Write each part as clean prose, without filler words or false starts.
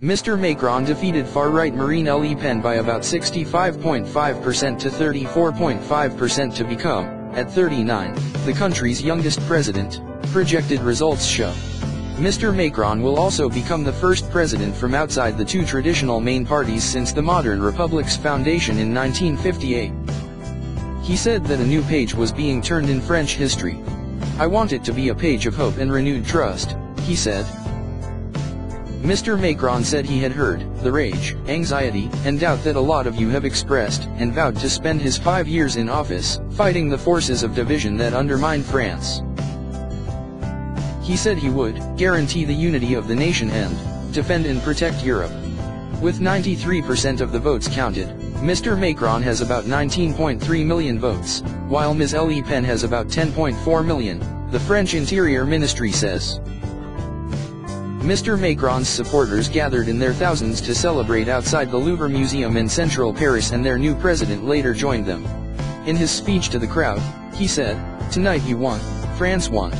Mr. Macron defeated far-right Marine Le Pen by about 65.5% to 34.5% to become, at 39, the country's youngest president, projected results show. Mr. Macron will also become the first president from outside the two traditional main parties since the modern republic's foundation in 1958. He said that a new page was being turned in French history. "I want it to be a page of hope and renewed trust," he said. Mr. Macron said he had heard the rage, anxiety, and doubt that a lot of you have expressed, and vowed to spend his 5 years in office, fighting the forces of division that undermine France. He said he would guarantee the unity of the nation and defend and protect Europe. With 93% of the votes counted, Mr. Macron has about 19.3 million votes, while Ms. Le Pen has about 10.4 million, the French Interior Ministry says. Mr. Macron's supporters gathered in their thousands to celebrate outside the Louvre Museum in central Paris, and their new president later joined them. In his speech to the crowd, he said, "Tonight he won, France won.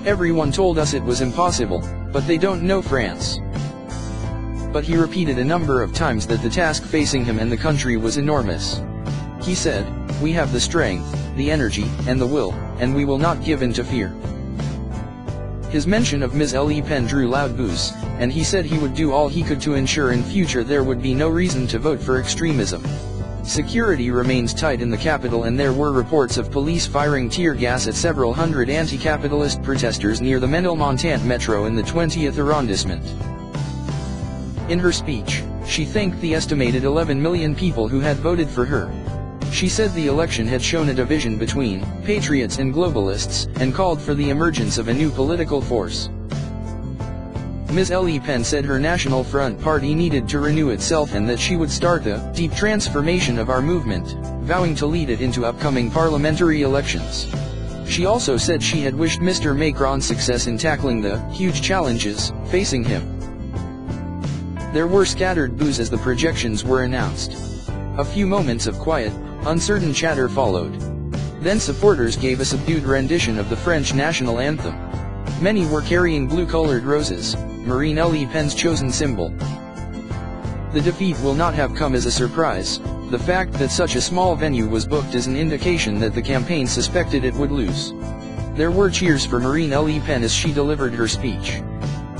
Everyone told us it was impossible, but they don't know France." But he repeated a number of times that the task facing him and the country was enormous. He said, "We have the strength, the energy, and the will, and we will not give in to fear." His mention of Ms. Le Pen drew loud boos, and he said he would do all he could to ensure in future there would be no reason to vote for extremism. Security remains tight in the capital, and there were reports of police firing tear gas at several hundred anti-capitalist protesters near the Ménilmontant metro in the 20th arrondissement. In her speech, she thanked the estimated 11 million people who had voted for her. She said the election had shown a division between patriots and globalists, and called for the emergence of a new political force. Ms. Le Pen said her National Front party needed to renew itself and that she would start the deep transformation of our movement, vowing to lead it into upcoming parliamentary elections. She also said she had wished Mr. Macron success in tackling the huge challenges facing him. There were scattered boos as the projections were announced. A few moments of quiet, uncertain chatter followed. Then supporters gave a subdued rendition of the French national anthem. Many were carrying blue-colored roses, Marine Le Pen's chosen symbol. The defeat will not have come as a surprise. The fact that such a small venue was booked is an indication that the campaign suspected it would lose. There were cheers for Marine Le Pen as she delivered her speech.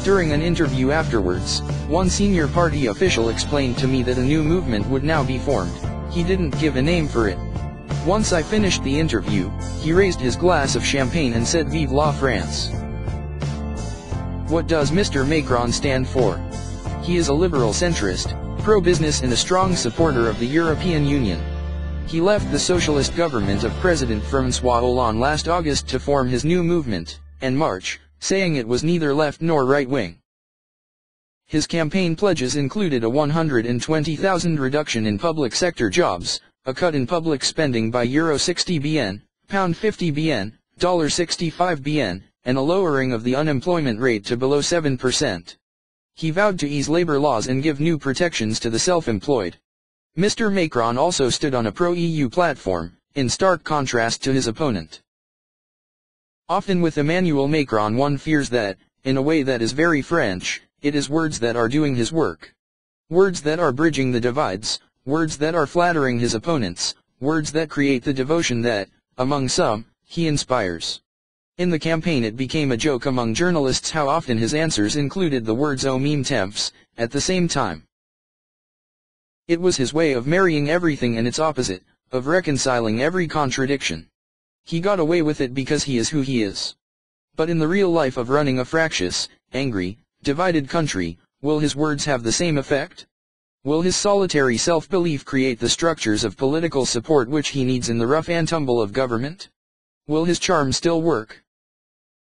During an interview afterwards, one senior party official explained to me that a new movement would now be formed. He didn't give a name for it. Once I finished the interview, he raised his glass of champagne and said, "Vive la France." What does Mr. Macron stand for? He is a liberal centrist, pro-business and a strong supporter of the European Union. He left the socialist government of President François Hollande last August to form his new movement, En Marche, saying it was neither left nor right-wing. His campaign pledges included a 120,000 reduction in public sector jobs, a cut in public spending by €60 bn, £50 bn, $65 bn, and a lowering of the unemployment rate to below 7%. He vowed to ease labor laws and give new protections to the self-employed. Mr. Macron also stood on a pro-EU platform, in stark contrast to his opponent. Often with Emmanuel Macron one fears that, in a way that is very French, it is words that are doing his work. Words that are bridging the divides, words that are flattering his opponents, words that create the devotion that, among some, he inspires. In the campaign it became a joke among journalists how often his answers included the words "au même temps," at the same time. It was his way of marrying everything and its opposite, of reconciling every contradiction. He got away with it because he is who he is. But in the real life of running a fractious, angry, divided country, will his words have the same effect? Will his solitary self-belief create the structures of political support which he needs in the rough and tumble of government? Will his charm still work?